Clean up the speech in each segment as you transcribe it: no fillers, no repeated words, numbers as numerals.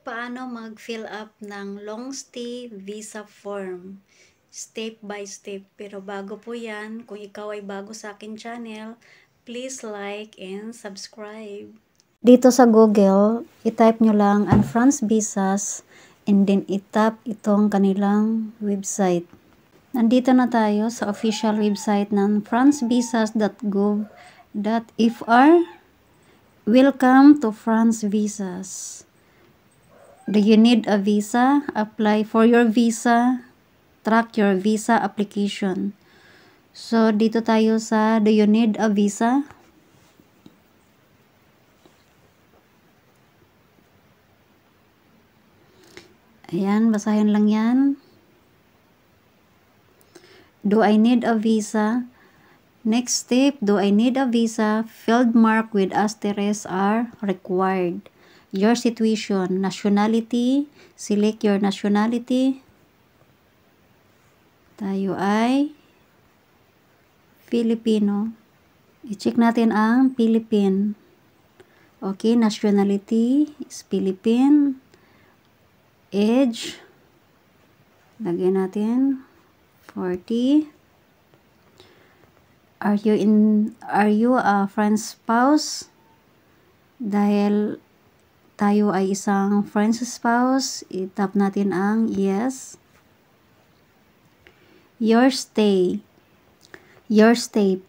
Paano mag-fill up ng long stay visa form? Step by step. Pero bago po yan, kung ikaw ay bago sa akin channel, please like and subscribe. Dito sa Google, i-type nyo lang ang France Visas and then i-tap itong kanilang website. Nandito na tayo sa official website ng francevisas.gov.fr. Welcome to France Visas. Do you need a visa? Apply for your visa. Track your visa application. So, dito tayo sa do you need a visa? Ayan, basahin lang yan. Do I need a visa? Next step, do I need a visa? Field mark with asterisk are required. Your situation, nationality, select your nationality. Tayo ay Filipino. I-check natin ang Philippine. Okay, nationality is Philippine. Age, lagyan natin 40. Are you a French spouse? Dahil tayo ay isang French spouse, i-tap natin ang yes. Your stay,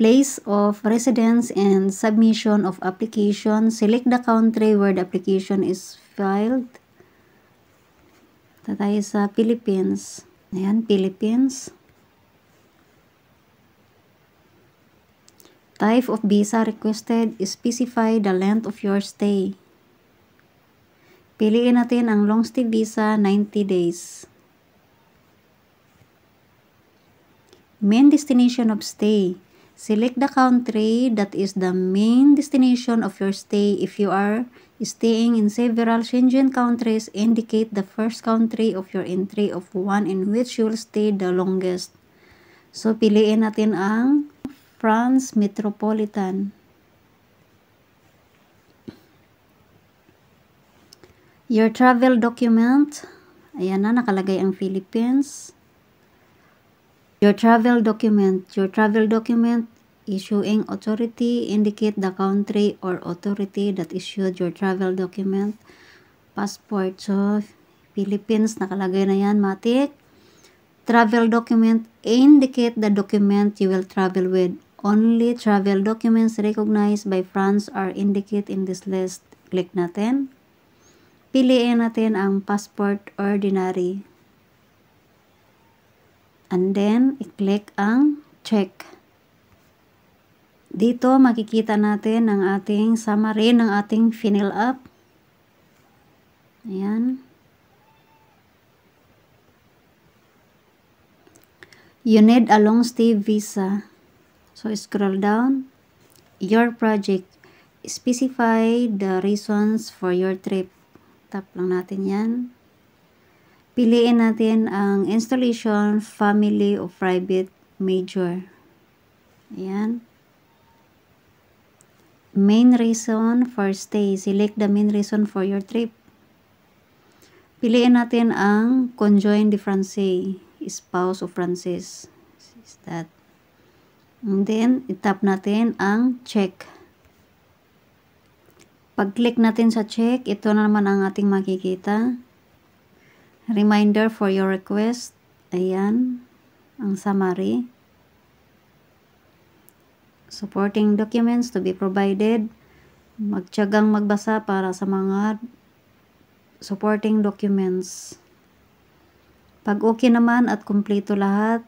place of residence and submission of application. Select the country where the application is filed. Tayo sa Philippines. Ayan, Philippines. Type of visa requested. Specify the length of your stay. Piliin natin ang long stay visa, 90 days. Main destination of stay. Select the country that is the main destination of your stay. If you are staying in several Schengen countries, indicate the first country of your entry of one in which you will stay the longest. So, piliin natin ang France Metropolitan. Your travel document. Ayan na, nakalagay ang Philippines. Your travel document. Issuing authority. Indicate the country or authority that issued your travel document. Passport. So, Philippines, nakalagay na yan, matik. Travel document. Indicate the document you will travel with. Only travel documents recognized by France are indicated in this list. Click natin. Piliin natin ang passport ordinary. And then, i-click ang check. Dito, makikita natin ang ating summary ng ating fill up. Ayan. You need a long stay visa. So, scroll down. Your project. Specify the reasons for your trip. Tap lang natin yan. Piliin natin ang installation, family, o private, major. Ayan. Main reason for stay. Select the main reason for your trip. Piliin natin ang conjoint de Français, spouse of Francis. Is that. And then, itap natin ang check. Pag-click natin sa check, ito na naman ang ating makikita. Reminder for your request. Ayan, ang summary. Supporting documents to be provided. Magtiyagang magbasa para sa mga supporting documents. Pag okay naman at kumpleto lahat,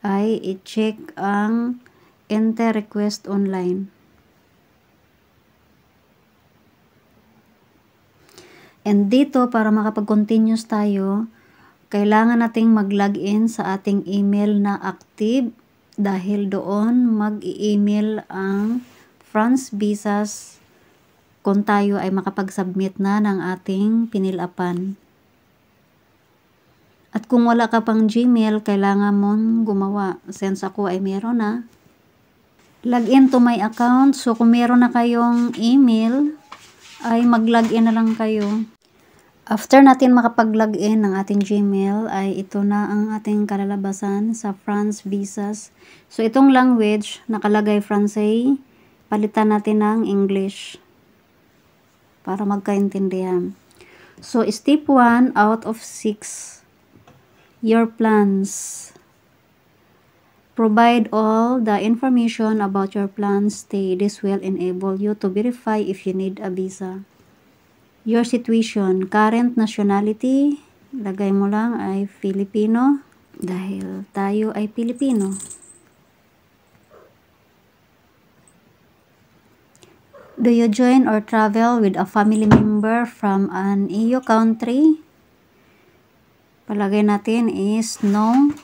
ay i-check ang enter request online. And dito, para makapag-continuous tayo, kailangan nating mag-login sa ating email na active dahil doon mag-i-email ang France Visas kung tayo ay makapag-submit na ng ating pinilapan. At kung wala ka pang Gmail, kailangan mong gumawa. Since ako ay meron na. Login to my account. So, kung meron na kayong email, ay mag-login na lang kayo. After natin makapag-login ng ating Gmail, ay ito na ang ating kalalabasan sa France visas. So, itong language, nakalagay Francais, palitan natin ng English para magkaintindihan. So, step 1 out of 6, your plans. Provide all the information about your plans stay. This will enable you to verify if you need a visa. Your situation, current nationality, lagay mo lang ay Filipino dahil tayo ay Pilipino. Do you join or travel with a family member from an EU country? Palagay natin is no.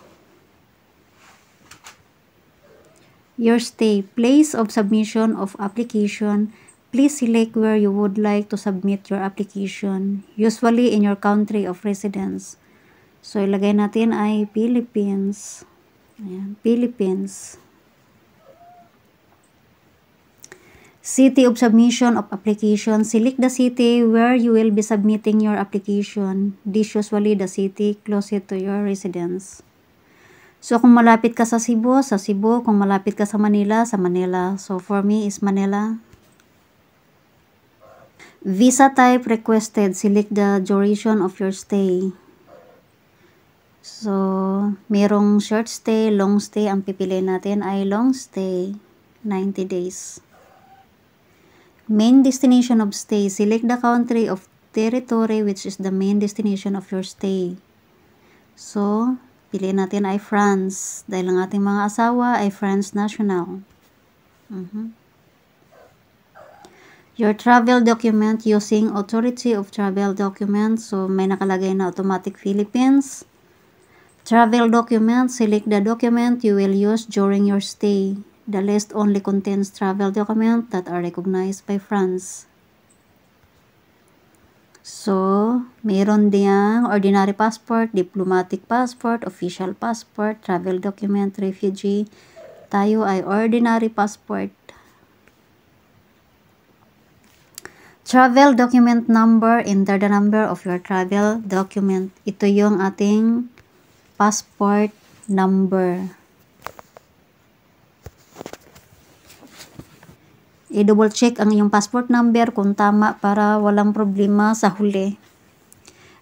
Your stay, place of submission of application. Please select where you would like to submit your application, usually in your country of residence. So, ilagay natin ay Philippines. Ayan, Philippines. City of submission of application. Select the city where you will be submitting your application. This usually the city closest to your residence. So, kung malapit ka sa Cebu, sa Cebu. Kung malapit ka sa Manila, sa Manila. So, for me is Manila. Visa type requested. Select the duration of your stay. So, merong short stay, long stay. Ang pipiliin natin ay long stay. 90 days. Main destination of stay. Select the country of territory which is the main destination of your stay. So, piliin natin ay France. Dahil ang ating mga asawa ay French national. Your travel document using authority of travel document. So, may nakalagay na automatic Philippines. Travel document. Select the document you will use during your stay. The list only contains travel documents that are recognized by France. So, meron diyang ordinary passport, diplomatic passport, official passport, travel document, refugee. Tayo ay ordinary passport. Travel document number, enter the number of your travel document. Ito yung ating passport number. I-double check ang iyong passport number kung tama para walang problema sa huli.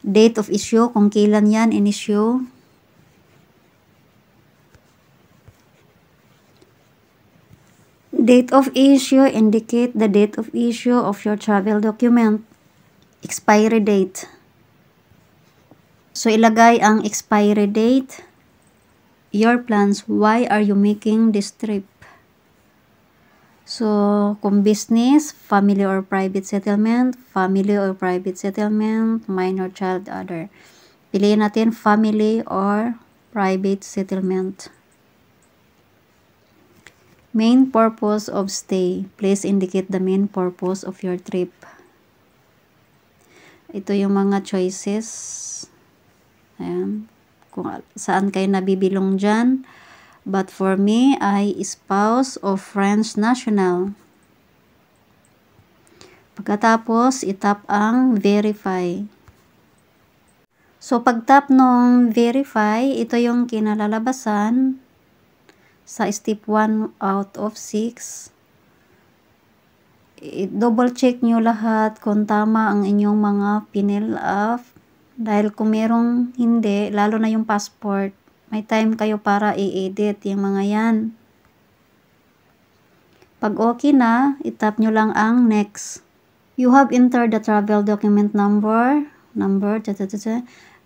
Date of issue, kung kailan yan in-issue. Date of issue, indicate the date of issue of your travel document. Expiry date. So, ilagay ang expiry date. Your plans, why are you making this trip? So, kung business, family or private settlement, minor child, other. Piliin natin family or private settlement. Main purpose of stay. Please indicate the main purpose of your trip. Ito yung mga choices. Ayan. Kung saan kayo nabibilong dyan. But for me, ay spouse of French national. Pagkatapos, itap ang verify. So, pag-tap nung verify, ito yung kinalalabasan sa step 1 out of 6. I-double check nyo lahat kung tama ang inyong mga pinil up. Dahil kung merong hindi, lalo na yung passport, may time kayo para i-edit yung mga yan. Pag okay na, itap nyo lang ang next. You have entered the travel document number.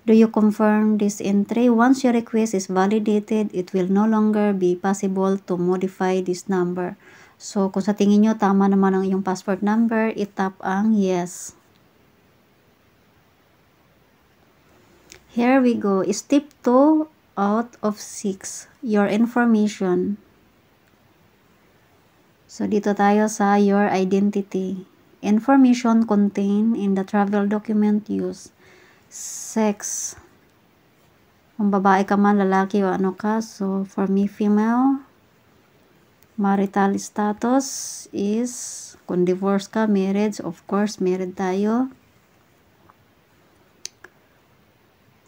Do you confirm this entry? Once your request is validated, it will no longer be possible to modify this number. So, kung sa tingin nyo tama naman ang iyong passport number, itap ang yes. Here we go. Step 2 out of 6. Your information. So, dito tayo sa your identity. Information contained in the travel document used. Sex. Kung babae ka man, lalaki o ano ka. So, for me, female. Marital status is, kung divorce ka, marriage, of course, married tayo.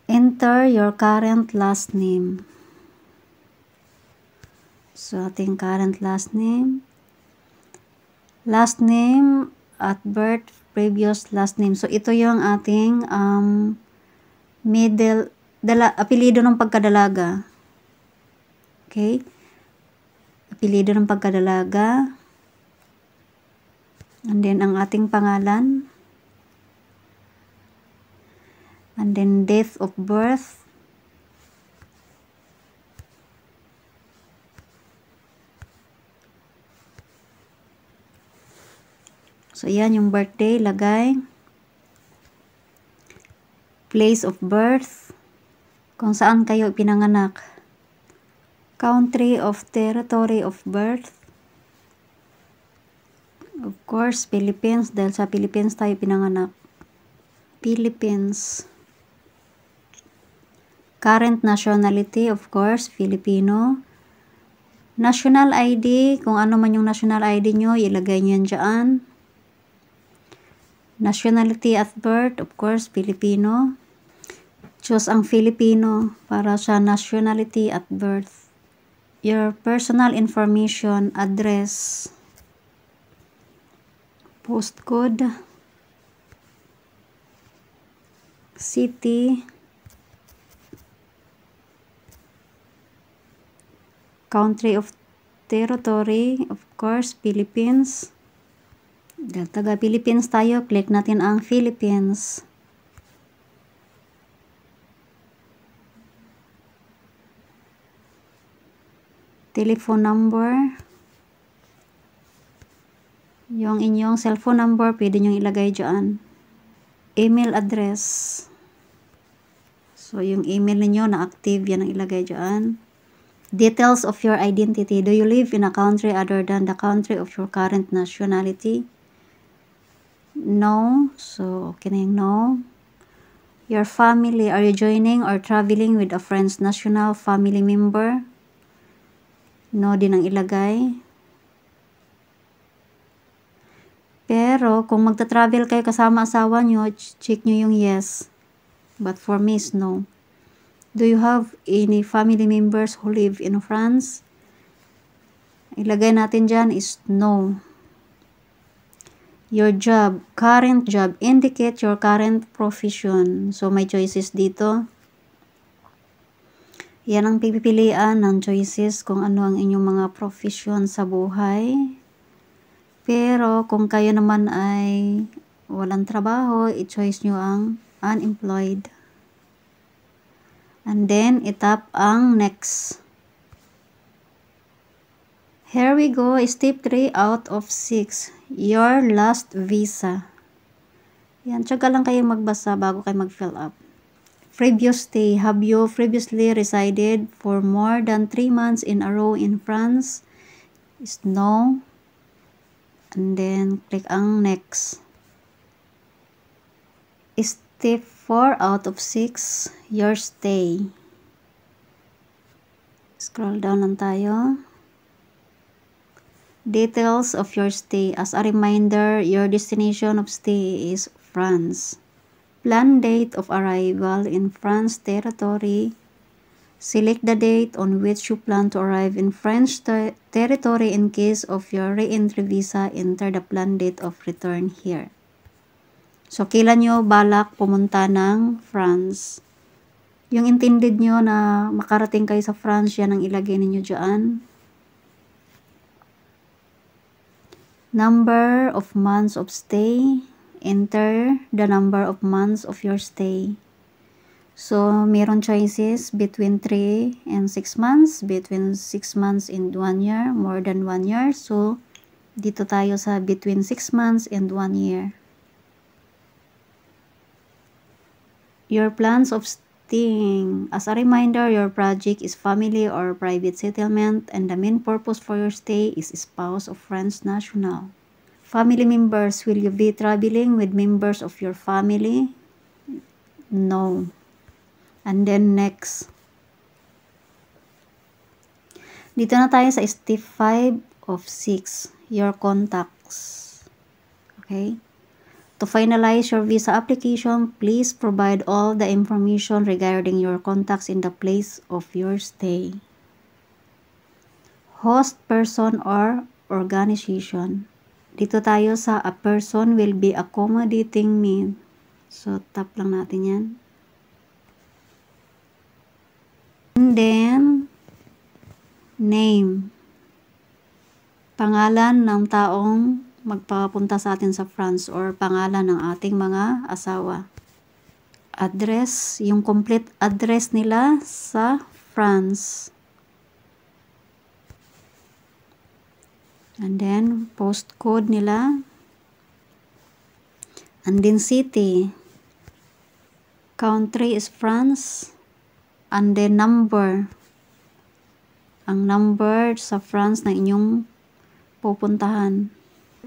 Enter your current last name. So, ating current last name. Last name at birth, previous last name. So, ito yung ating apelido ng pagkadalaga. Okay? Apelido ng pagkadalaga. And then, ang ating pangalan. And then, date of birth. So, yan yung birthday, lagay. Place of birth. Kung saan kayo pinanganak. Country of territory of birth. Of course, Philippines. Dahil sa Philippines tayo pinanganak. Philippines. Current nationality, of course, Filipino. National ID, kung ano man yung national ID nyo, ilagay nyo yan dyan. Nationality at birth, of course, Filipino. Choose ang Filipino para sa nationality at birth. Your personal information, address, postcode, city, country of territory, of course, Philippines. Dahil taga Philippines tayo, click natin ang Philippines. Telephone number. Yung inyong cellphone number, pwede nyo ilagay dyan. Email address. So, yung email niyo na active, yan ang ilagay dyan. Details of your identity. Do you live in a country other than the country of your current nationality? No. So, okay na yung no. Your family. Are you joining or traveling with a friend's national family member? No din ang ilagay. Pero, kung magta-travel kayo kasama asawa nyo, check nyo yung yes. But for me, is no. Do you have any family members who live in France? Ilagay natin dyan is no. Your job, current job, indicate your current profession. So, may choices dito. Yan ang pipilian ng choices kung ano ang inyong mga profession sa buhay. Pero, kung kayo naman ay walang trabaho, i-choice nyo ang unemployed. And then, itap ang next. Here we go. Step 3 out of 6. Your last visa. Yan, tsaga lang kayo magbasa bago kayo mag-fill up. Previous stay. Have you previously resided for more than 3 months in a row in France? Is no. And then, click ang next. Step 4 out of 6. Your stay. Scroll down lang tayo. Details of your stay. As a reminder, your destination of stay is France. Plan date of arrival in France territory. Select the date on which you plan to arrive in French territory in case of your re-entry visa. Enter the planned date of return here. So, kailan nyo balak pumunta ng France? Yung intended nyo na makarating kayo sa France, yan ang ilagay ninyo dyan. Number of months of stay. Enter the number of months of your stay. So, meron choices between 3 and 6 months, between 6 months and 1 year, more than 1 year. So, dito tayo sa between 6 months and 1 year. Your plans of staying. As a reminder, your project is family or private settlement and the main purpose for your stay is spouse of French national. Family members. Will you be traveling with members of your family? No. And then next. Dito na tayo sa step 5 of 6. Your contacts. Okay? To finalize your visa application, please provide all the information regarding your contacts in the place of your stay. Host person or organization. Dito tayo sa a person will be accommodating me. So, tap lang natin yan. And then, name. Pangalan ng taong magpapunta sa atin sa France or pangalan ng ating mga asawa. Address, yung complete address nila sa France. And then, postcode nila. And then, city. Country is France. And then, number. Ang number sa France na inyong pupuntahan.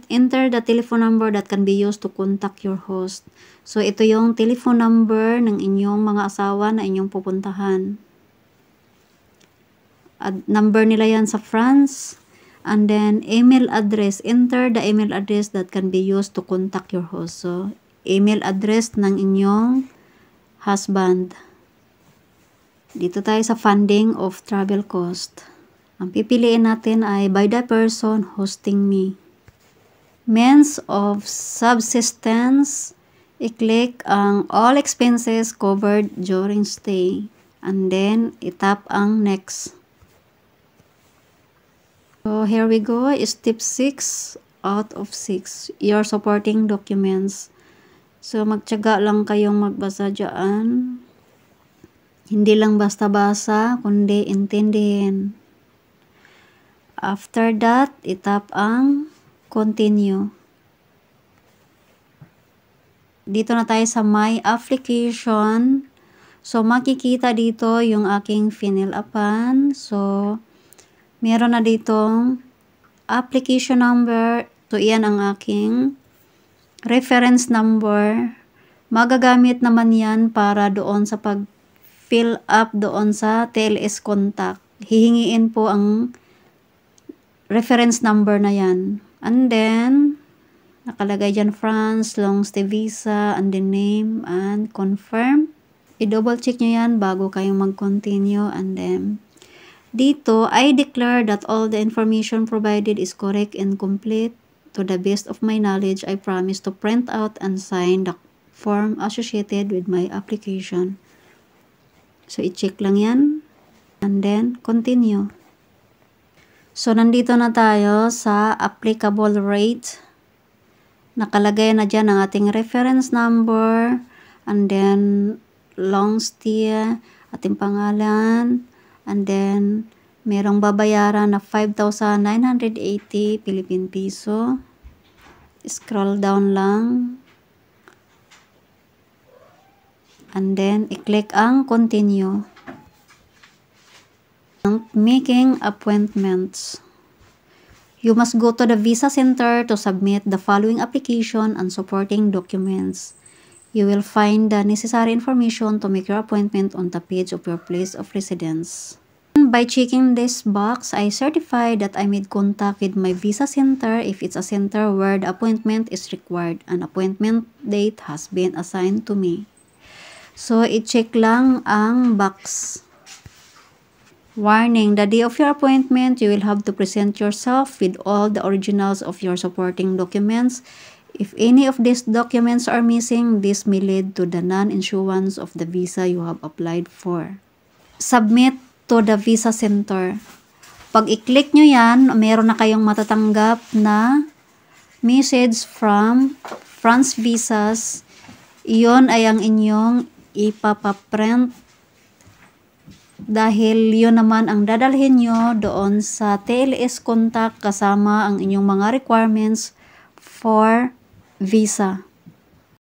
Enter the telephone number that can be used to contact your host. So, ito yung telephone number ng inyong mga asawa na inyong pupuntahan. At number nila yan sa France. And then, email address. Enter the email address that can be used to contact your host. So, email address ng inyong husband. Dito tayo sa funding of travel cost. Ang pipiliin natin ay by the person hosting me. Means of subsistence, i-click ang all expenses covered during stay. And then, itap ang next. So, here we go. Step 6 out of 6. Your supporting documents. So, magtiyaga lang kayong magbasa dyan. Hindi lang basta-basa, kundi intindihin. After that, itap ang continue. Dito na tayo sa my application. So, makikita dito yung aking fill-upan. So, meron na ditong application number. So, iyan ang aking reference number. Magagamit naman yan para doon sa pag-fill up doon sa TLS contact. Hihingiin po ang reference number na yan. And then, nakalagay dyan France, long stay visa, and the name, and confirm. I-double check nyo yan bago kayong mag-continue. And then, dito, I declare that all the information provided is correct and complete. To the best of my knowledge, I promise to print out and sign the form associated with my application. So, i-check lang yan. And then, continue. So, nandito na tayo sa applicable rate. Nakalagay na dyan ang ating reference number. And then, long stay, ating pangalan. And then, merong babayaran na 5,980 Philippine Piso. Scroll down lang. And then, i-click ang continue. Making appointments. You must go to the visa center to submit the following application and supporting documents. You will find the necessary information to make your appointment on the page of your place of residence. By checking this box, I certify that I made contact with my visa center if it's a center where the appointment is required. An appointment date has been assigned to me. So, i-check lang ang box. Warning, the day of your appointment, you will have to present yourself with all the originals of your supporting documents. If any of these documents are missing, this may lead to the non-issuance of the visa you have applied for. Submit to the visa center. Pag i-click nyo yan, meron na kayong matatanggap na message from France Visas. Iyon ay ang inyong ipapaprint dahil yun naman ang dadalhin nyo doon sa TLS contact kasama ang inyong mga requirements for visa.